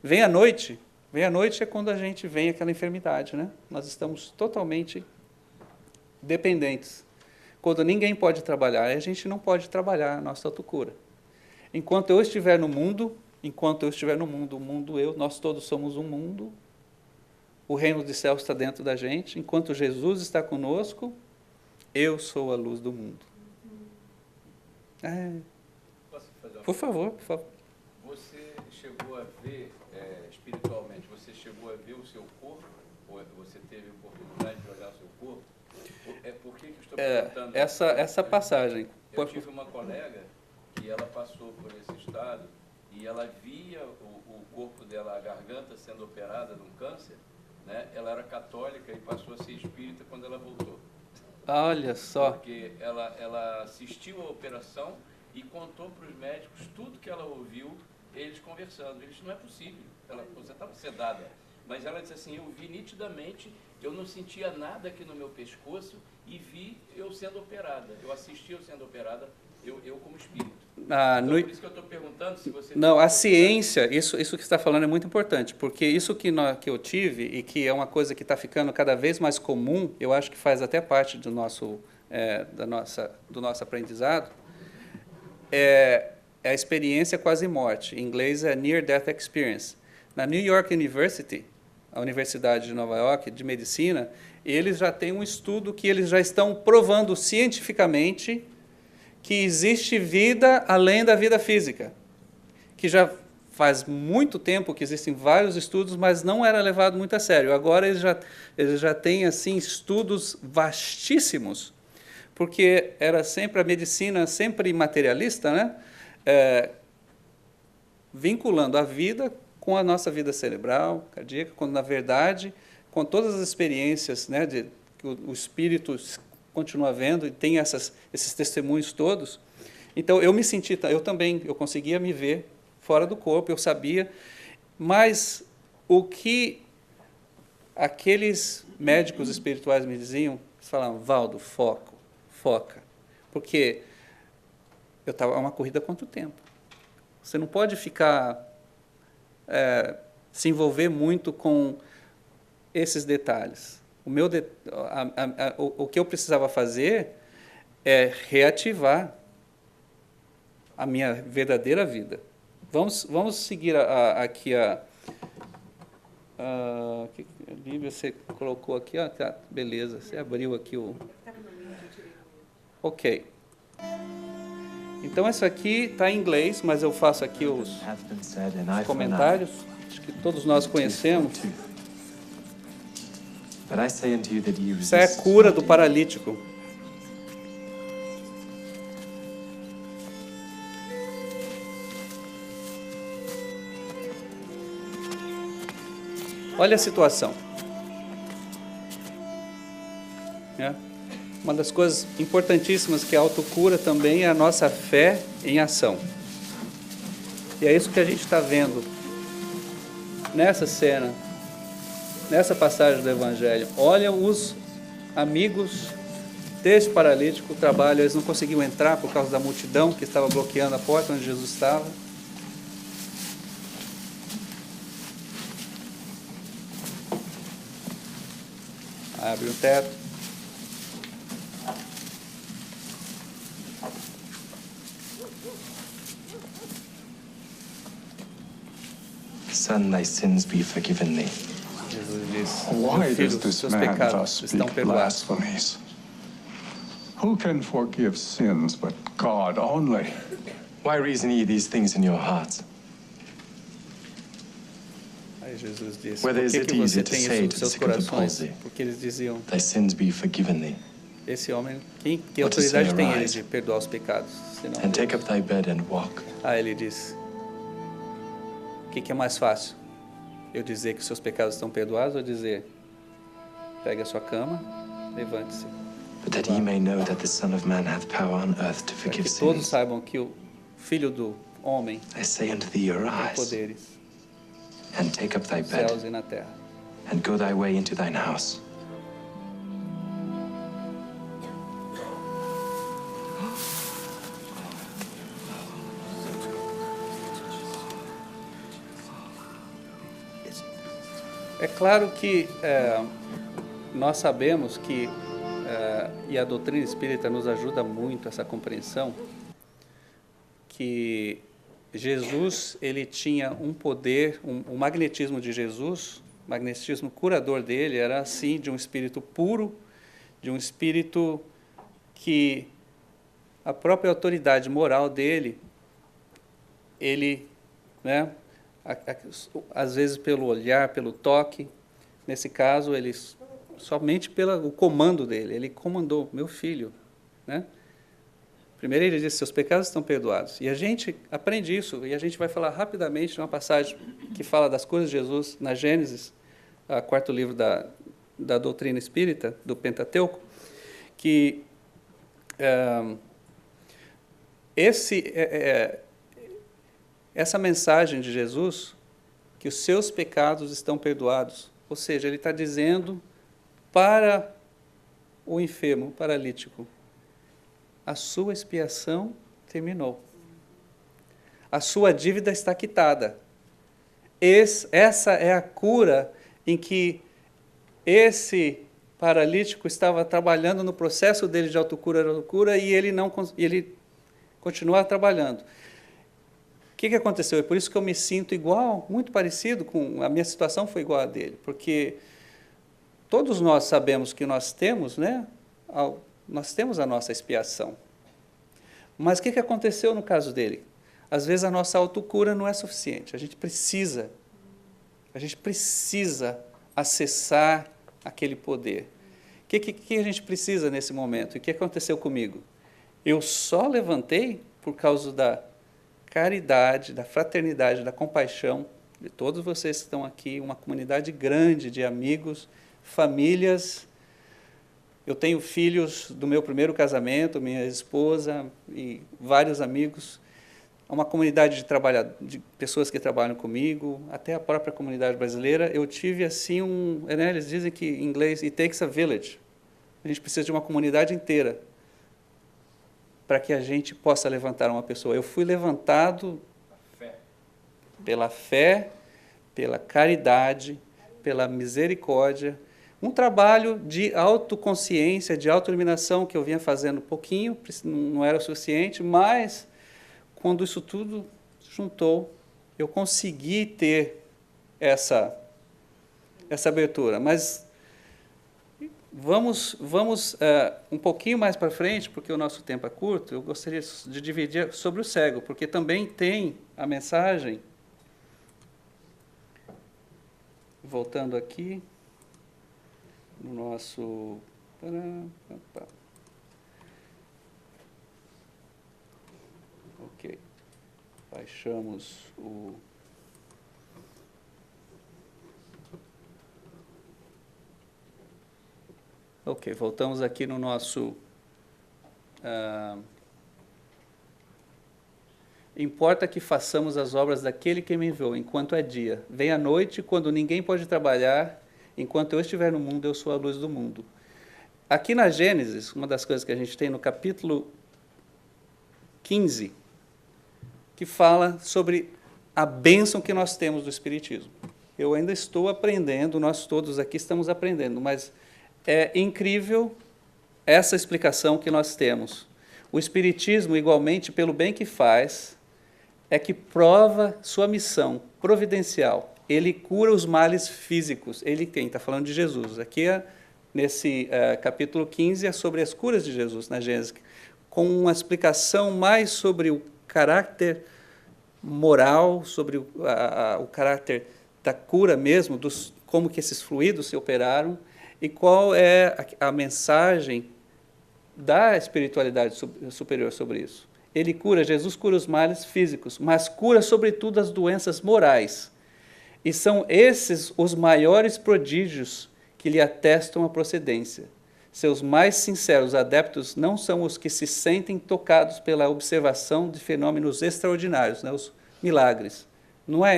Vem a noite é quando a gente vem aquela enfermidade, né? Nós estamos totalmente dependentes. Quando ninguém pode trabalhar, a gente não pode trabalhar a nossa autocura. Enquanto eu estiver no mundo, o mundo nós todos somos um mundo, o reino dos céus está dentro da gente, enquanto Jesus está conosco, eu sou a luz do mundo. Posso fazer uma Por favor. Você chegou a ver, espiritualmente, você chegou a ver o seu corpo? Ou você teve a oportunidade de olhar o seu corpo? Por que eu estou perguntando? Essa passagem. Eu tive uma colega que ela passou por esse estado e ela via o corpo dela, a garganta sendo operada de um câncer, né? Ela era católica e passou a ser espírita quando ela voltou. Olha só. Porque ela assistiu à operação e contou para os médicos tudo que ela ouviu, eles conversando. Eles, não é possível, você estava sedada. Mas ela disse assim, eu vi nitidamente, eu não sentia nada aqui no meu pescoço e vi eu sendo operada. Eu assisti eu sendo operada, eu como espírito. Então, por isso que eu estou perguntando se você... Não, a ciência, isso que você está falando é muito importante, porque isso que eu tive, e que é uma coisa que está ficando cada vez mais comum, eu acho que faz até parte do nosso aprendizado, é a experiência quase morte. Em inglês é Near Death Experience. Na New York University, a Universidade de Nova York, de Medicina, eles já têm um estudo que eles já estão provando cientificamente que existe vida além da vida física, que já faz muito tempo que existem vários estudos, mas não era levado muito a sério. Agora eles já têm assim, estudos vastíssimos, porque era sempre a medicina, sempre materialista, né? Vinculando a vida com a nossa vida cerebral, cardíaca, quando, na verdade, com todas as experiências, né, que o espírito continua vendo e tem esses testemunhos todos. Então, eu conseguia me ver fora do corpo, eu sabia, mas o que aqueles médicos espirituais me diziam, eles falavam, Valdo, foca, porque eu estava uma corrida contra o tempo. Você não pode ficar se envolver muito com esses detalhes. O que eu precisava fazer é reativar a minha verdadeira vida. Vamos seguir aqui Lívia, você colocou aqui, tá, beleza, você abriu aqui o... Ok. Então, isso aqui está em inglês, mas eu faço aqui os comentários, acho que todos nós conhecemos. Isso é a cura do paralítico. Olha a situação. Uma das coisas importantíssimas que é a autocura também é a nossa fé em ação. E é isso que a gente está vendo nessa cena, nessa passagem do Evangelho. Olha os amigos deste paralítico, o trabalho, eles não conseguiam entrar por causa da multidão que estava bloqueando a porta onde Jesus estava. Abre o teto. Son, thy sins be forgiven thee. Jesus diz, Why filho, does this seus man pecados thus estão speak perdoados. blasphemies? Who can forgive sins but God only? Why reason ye these things in your hearts? Aí Jesus disse, Whether por is que, it que você easy to tem say isso nos to seus the sick of the corações? palsy? Porque eles diziam, Thy sins be forgiven thee. esse homem, que What to say, autoridade tem ele arise, de perdoar os pecados? Senão And take Deus. up thy bed and walk. Aí ele diz, o que é mais fácil? Eu dizer que os seus pecados estão perdoados ou dizer, pegue a sua cama, levante-se but that ye may know that the Son of Man hath power on earth to para forgive que todos sins. saibam que o Filho do Homem I say unto thee, tem arise, poderes and take up thy nos bed, céus e na terra. and go thy way into thine house. É claro que nós sabemos que, e a doutrina espírita nos ajuda muito essa compreensão, que Jesus ele tinha um poder, o magnetismo de Jesus, o magnetismo curador dele era assim, de um espírito puro, de um espírito que a própria autoridade moral dele, ele, né, às vezes pelo olhar, pelo toque, nesse caso, ele somente pelo comando dele, ele comandou, meu filho, né? Primeiro ele disse, seus pecados estão perdoados, e a gente aprende isso, e a gente vai falar rapidamente de uma passagem que fala das coisas de Jesus, na Gênesis, quarto livro da doutrina espírita, do Pentateuco, que essa mensagem de Jesus, que os seus pecados estão perdoados, ou seja, ele está dizendo para o enfermo, o paralítico, a sua expiação terminou. A sua dívida está quitada. Essa é a cura em que esse paralítico estava trabalhando no processo dele de autocura e ele continuava trabalhando. O que aconteceu? É por isso que eu me sinto igual, muito parecido com... A minha situação foi igual a dele, porque todos nós sabemos que nós temos, né? Nós temos a nossa expiação. Mas o que aconteceu no caso dele? Às vezes a nossa autocura não é suficiente. A gente precisa acessar aquele poder. O que a gente precisa nesse momento? E o que aconteceu comigo? Eu só levantei por causa da caridade, da fraternidade, da compaixão de todos vocês que estão aqui, uma comunidade grande de amigos, famílias. Eu tenho filhos do meu primeiro casamento, minha esposa e vários amigos, uma comunidade de pessoas que trabalham comigo, até a própria comunidade brasileira. Eu tive assim eles dizem que em inglês, it takes a village. A gente precisa de uma comunidade inteira para que a gente possa levantar uma pessoa. Eu fui levantado pela fé, pela caridade, pela misericórdia, um trabalho de autoconsciência, de autoiluminação que eu vinha fazendo pouquinho, não era o suficiente, mas quando isso tudo juntou, eu consegui ter essa abertura. Mas vamos um pouquinho mais para frente, porque o nosso tempo é curto. Eu gostaria de dividir sobre o cego, porque também tem a mensagem, voltando aqui, no nosso... Ok. Baixamos o... Ok, voltamos aqui no nosso... Importa que façamos as obras daquele que me enviou, enquanto é dia. Vem a noite, quando ninguém pode trabalhar. Enquanto eu estiver no mundo, eu sou a luz do mundo. Aqui na Gênesis, uma das coisas que a gente tem no capítulo 15, que fala sobre a bênção que nós temos do Espiritismo. Eu ainda estou aprendendo, nós todos aqui estamos aprendendo, mas é incrível essa explicação que nós temos. O Espiritismo, igualmente, pelo bem que faz, é que prova sua missão providencial. Ele cura os males físicos. Ele quem? Está falando de Jesus. Aqui, nesse capítulo 15, é sobre as curas de Jesus, na Gênesis, com uma explicação mais sobre o caráter moral, sobre o caráter da cura mesmo, como que esses fluidos se operaram, e qual é a mensagem da espiritualidade superior sobre isso. Ele cura, Jesus cura os males físicos, mas cura sobretudo as doenças morais. E são esses os maiores prodígios que lhe atestam a procedência. Seus mais sinceros adeptos não são os que se sentem tocados pela observação de fenômenos extraordinários, né, os milagres. Não é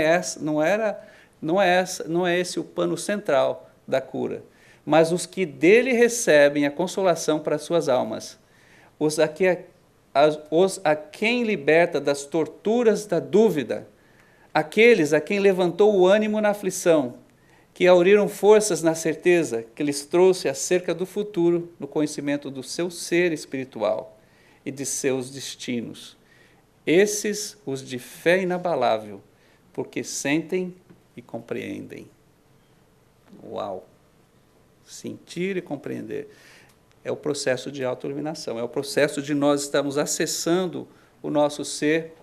esse o pano central da cura, mas os que dele recebem a consolação para suas almas, os a quem liberta das torturas da dúvida, aqueles a quem levantou o ânimo na aflição, que auriram forças na certeza que lhes trouxe acerca do futuro, no conhecimento do seu ser espiritual e de seus destinos. Esses os de fé inabalável, porque sentem e compreendem. Uau! Sentir e compreender é o processo de autoiluminação, é o processo de nós estarmos acessando o nosso ser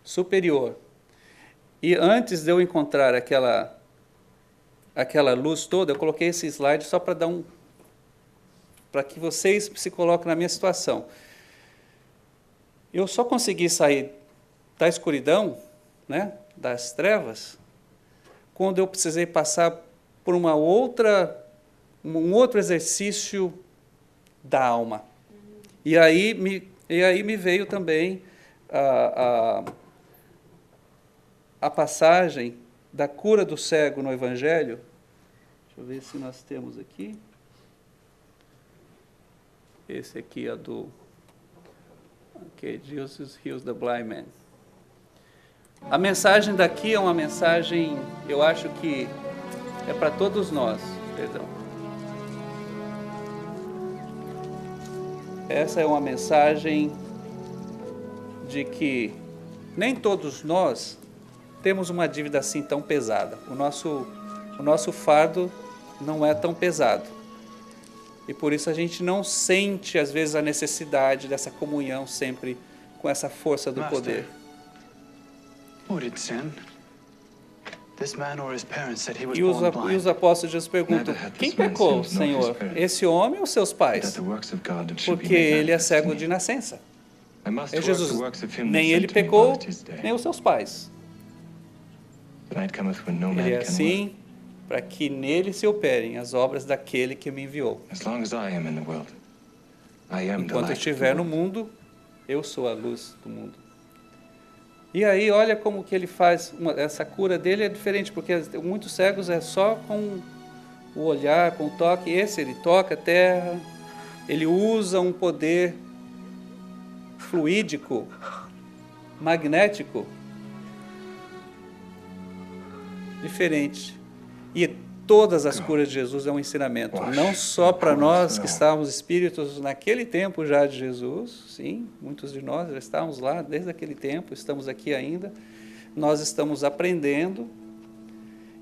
superior. E antes de eu encontrar aquela luz toda, eu coloquei esse slide só para para que vocês se coloquem na minha situação. Eu só consegui sair da escuridão, né, das trevas, quando eu precisei passar por um outro exercício da alma. E aí me veio também a passagem da cura do cego no Evangelho. Deixa eu ver se nós temos aqui. Esse aqui é do... Jesus heals the blind man. A mensagem daqui é uma mensagem, eu acho que é para todos nós. Perdão. Essa é uma mensagem de que nem todos nós temos uma dívida assim tão pesada. O nosso fardo não é tão pesado. E por isso a gente não sente, às vezes, a necessidade dessa comunhão sempre com essa força do poder. E os apóstolos Jesus perguntam, quem pecou, Senhor? Esse homem ou seus pais? Porque ele é cego de nascença. É Jesus, nem ele pecou, nem os seus pais. Ele é assim para que nele se operem as obras daquele que me enviou. Enquanto eu estiver no mundo, eu sou a luz do mundo. E aí, olha como que ele faz, essa cura dele é diferente, porque muitos cegos é só com o olhar, com o toque. Esse, ele toca a terra, ele usa um poder fluídico, magnético, diferente. E todas as curas de Jesus é um ensinamento, não só para nós que estávamos espíritos naquele tempo já de Jesus, sim, muitos de nós já estávamos lá desde aquele tempo, estamos aqui ainda, nós estamos aprendendo,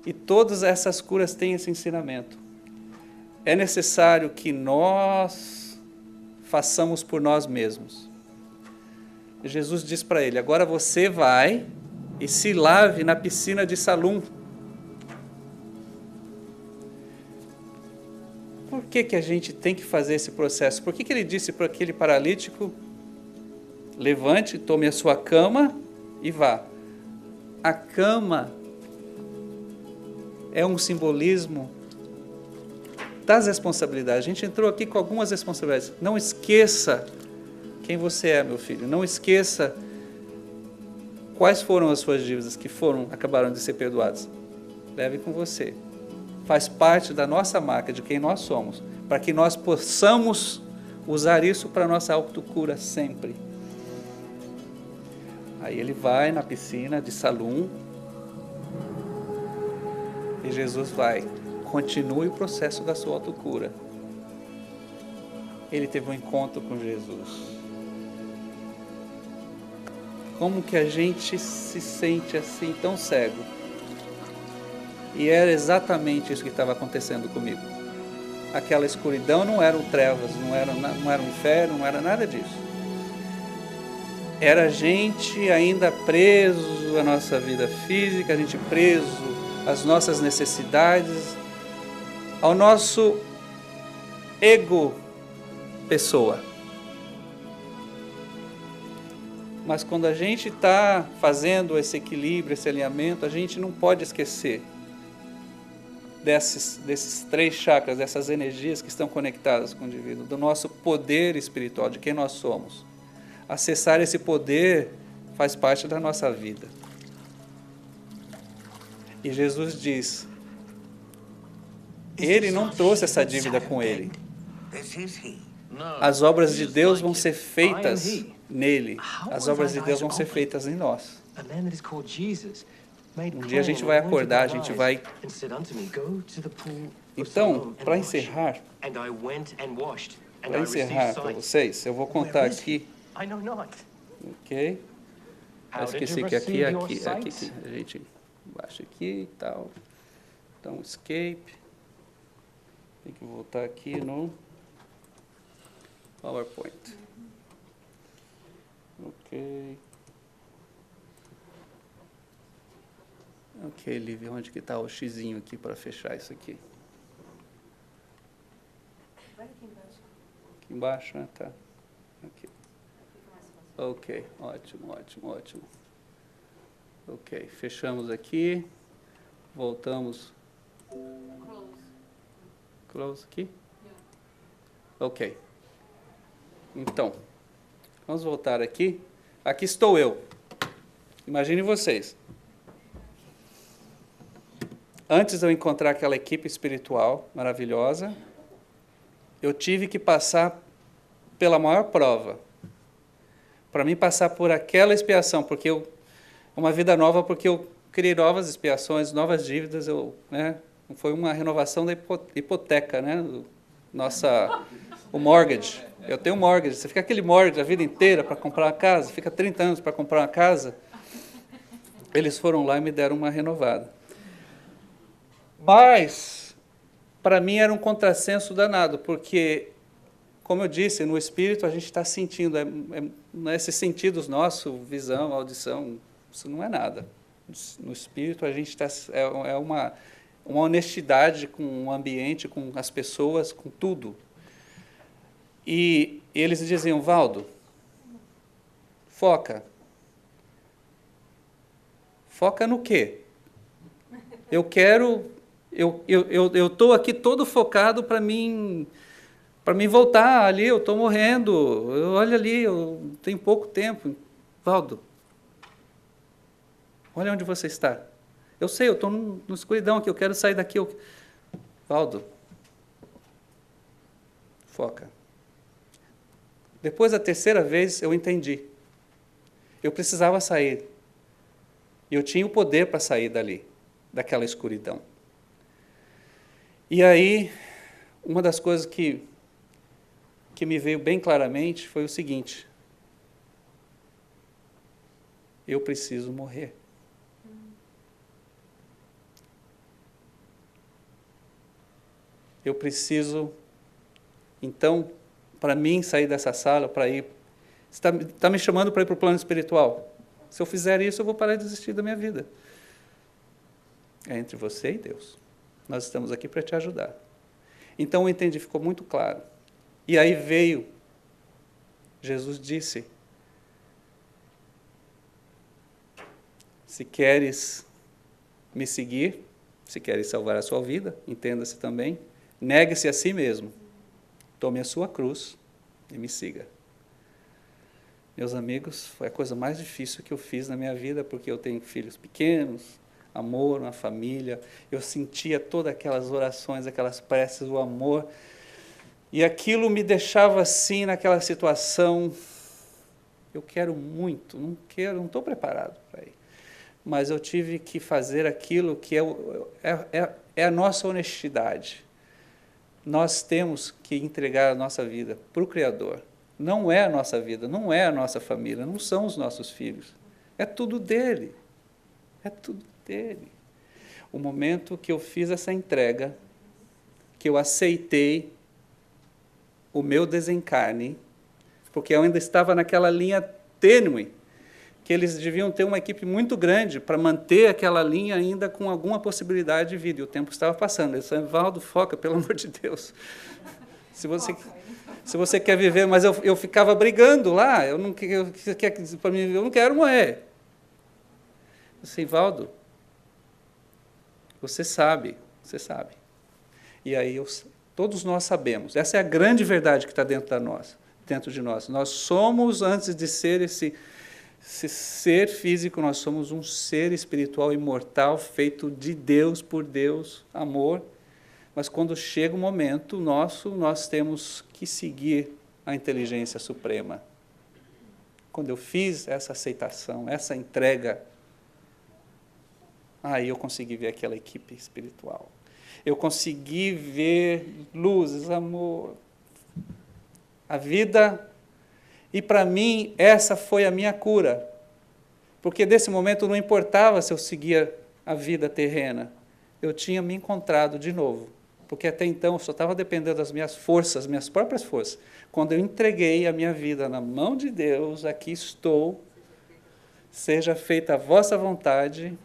e todas essas curas têm esse ensinamento. É necessário que nós façamos por nós mesmos. Jesus diz para ele, agora você vai e se lave na piscina de Salum. Por que a gente tem que fazer esse processo? Por que ele disse para aquele paralítico, levante, tome a sua cama e vá? A cama é um simbolismo das responsabilidades. A gente entrou aqui com algumas responsabilidades. Não esqueça quem você é, meu filho. Não esqueça quais foram as suas dívidas que acabaram de ser perdoadas. Leve com você. Faz parte da nossa marca, de quem nós somos, para que nós possamos usar isso para a nossa autocura sempre. Aí ele vai na piscina de Salum e Jesus vai, continue o processo da sua autocura. Ele teve um encontro com Jesus. Como que a gente se sente assim tão cego? E era exatamente isso que estava acontecendo comigo. Aquela escuridão não eram trevas, não era um inferno, não era nada disso. Era a gente ainda preso à nossa vida física, a gente preso às nossas necessidades, ao nosso ego pessoa. Mas quando a gente está fazendo esse equilíbrio, esse alinhamento, a gente não pode esquecer desses 3 chakras, dessas energias que estão conectadas com o indivíduo, do nosso poder espiritual, de quem nós somos. Acessar esse poder faz parte da nossa vida. E Jesus diz, Ele não trouxe essa dívida com Ele. As obras de Deus vão ser feitas nele. As obras de Deus vão ser feitas em nós. Um dia a gente vai acordar, a gente vai... Então, para encerrar para vocês, eu vou contar aqui. Ok? Eu esqueci que aqui. A gente baixa aqui e tal. Então, escape. Tem que voltar aqui no PowerPoint. Ok. Ok, Lívia, onde que está o xizinho aqui para fechar isso aqui? Vai aqui embaixo. Aqui embaixo, né? Tá. Aqui. Ok, ótimo. Ok, fechamos aqui. Voltamos. Close aqui? Ok. Então, vamos voltar aqui. Aqui estou eu. Imagine vocês. Antes de eu encontrar aquela equipe espiritual maravilhosa, eu tive que passar pela maior prova. Para mim passar por aquela expiação, uma vida nova, porque eu criei novas expiações, novas dívidas, foi uma renovação da hipoteca, né? O mortgage. Eu tenho um mortgage, você fica aquele mortgage a vida inteira para comprar uma casa, fica 30 anos para comprar uma casa. Eles foram lá e me deram uma renovada. Mas, para mim, era um contrassenso danado, porque, como eu disse, no espírito a gente está sentindo, esses sentidos nossos, visão, audição, isso não é nada. No espírito a gente é uma honestidade com o ambiente, com as pessoas, com tudo. E eles diziam, Valdo, foca. Foca no quê? Eu estou aqui todo focado para mim voltar ali, eu estou morrendo, olha ali, eu tenho pouco tempo. Valdo, olha onde você está. Eu sei, eu estou no escuridão aqui, eu quero sair daqui. Valdo, foca. Depois da 3ª vez, eu entendi. Eu precisava sair. Eu tinha o poder para sair dali, daquela escuridão. E aí, uma das coisas que me veio bem claramente foi o seguinte: eu preciso morrer. Eu preciso, então, para mim sair dessa sala, para ir... Você está me chamando para ir para o plano espiritual. Se eu fizer isso, eu vou parar de desistir da minha vida. É entre você e Deus. Nós estamos aqui para te ajudar. Então, eu entendi, ficou muito claro. E aí veio, Jesus disse, se queres me seguir, se queres salvar a sua vida, entenda-se também, negue-se a si mesmo, tome a sua cruz e me siga. Meus amigos, foi a coisa mais difícil que eu fiz na minha vida, porque eu tenho filhos pequenos, amor, uma família, eu sentia todas aquelas orações, aquelas preces, o amor, e aquilo me deixava assim, naquela situação, eu quero muito, não estou preparado para ir, mas eu tive que fazer aquilo que é a nossa honestidade. Nós temos que entregar a nossa vida para o Criador. Não é a nossa vida, não é a nossa família, não são os nossos filhos. É tudo dele. É tudo dele. O momento que eu fiz essa entrega, que eu aceitei o meu desencarne, porque eu ainda estava naquela linha tênue, que eles deviam ter uma equipe muito grande para manter aquela linha ainda com alguma possibilidade de vida. E o tempo estava passando. Eu disse, Valdo, foca, pelo amor de Deus. Se você quer viver, mas eu ficava brigando lá, eu não quero morrer. Eu disse, Valdo, você sabe, Você sabe. E aí todos nós sabemos. Essa é a grande verdade que está dentro de nós. Nós somos, antes de ser esse ser físico, nós somos um ser espiritual imortal, feito de Deus, por Deus, amor. Mas quando chega o momento nosso, nós temos que seguir a inteligência suprema. Quando eu fiz essa aceitação, essa entrega, aí eu consegui ver aquela equipe espiritual. Eu consegui ver luzes, amor, a vida. E para mim, essa foi a minha cura. Porque desse momento não importava se eu seguia a vida terrena. Eu tinha me encontrado de novo. Porque até então eu só estava dependendo das minhas forças, minhas próprias forças. Quando eu entreguei a minha vida na mão de Deus, aqui estou, seja feita a vossa vontade,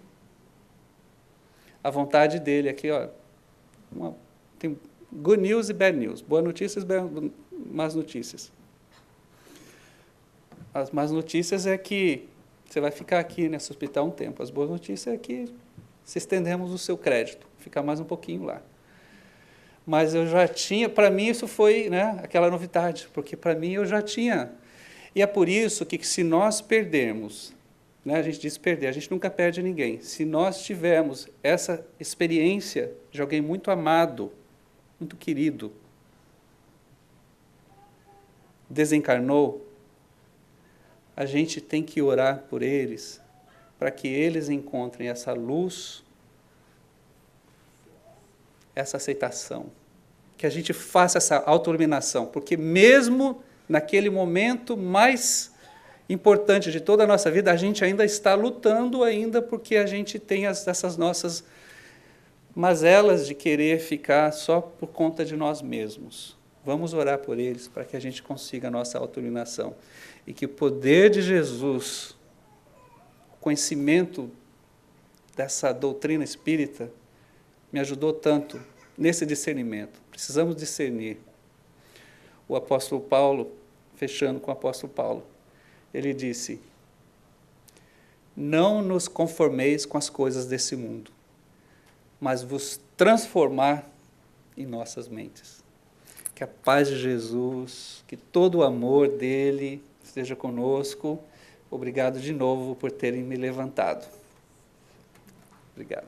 a vontade dele. Aqui, ó, tem good news e bad news, boas notícias e más notícias. As más notícias é que você vai ficar aqui nesse hospital um tempo. As boas notícias é que se estendemos o seu crédito, ficar mais um pouquinho lá. Mas eu já tinha, para mim isso foi, né, aquela novidade, porque para mim eu já tinha. E é por isso que se nós perdermos, né, a gente diz perder, a gente nunca perde ninguém. Se nós tivermos essa experiência de alguém muito amado, muito querido, desencarnou, a gente tem que orar por eles, para que eles encontrem essa luz, essa aceitação, que a gente faça essa autoiluminação, porque mesmo naquele momento mais importante de toda a nossa vida, a gente ainda está lutando ainda, porque a gente tem essas nossas mazelas de querer ficar só por conta de nós mesmos. Vamos orar por eles, para que a gente consiga a nossa autoiluminação. E que o poder de Jesus, o conhecimento dessa doutrina espírita, me ajudou tanto nesse discernimento. Precisamos discernir. O apóstolo Paulo, fechando com o apóstolo Paulo, ele disse: não nos conformeis com as coisas desse mundo, mas vos transformar em nossas mentes. Que a paz de Jesus, que todo o amor dele esteja conosco. Obrigado de novo por terem me levantado. Obrigado.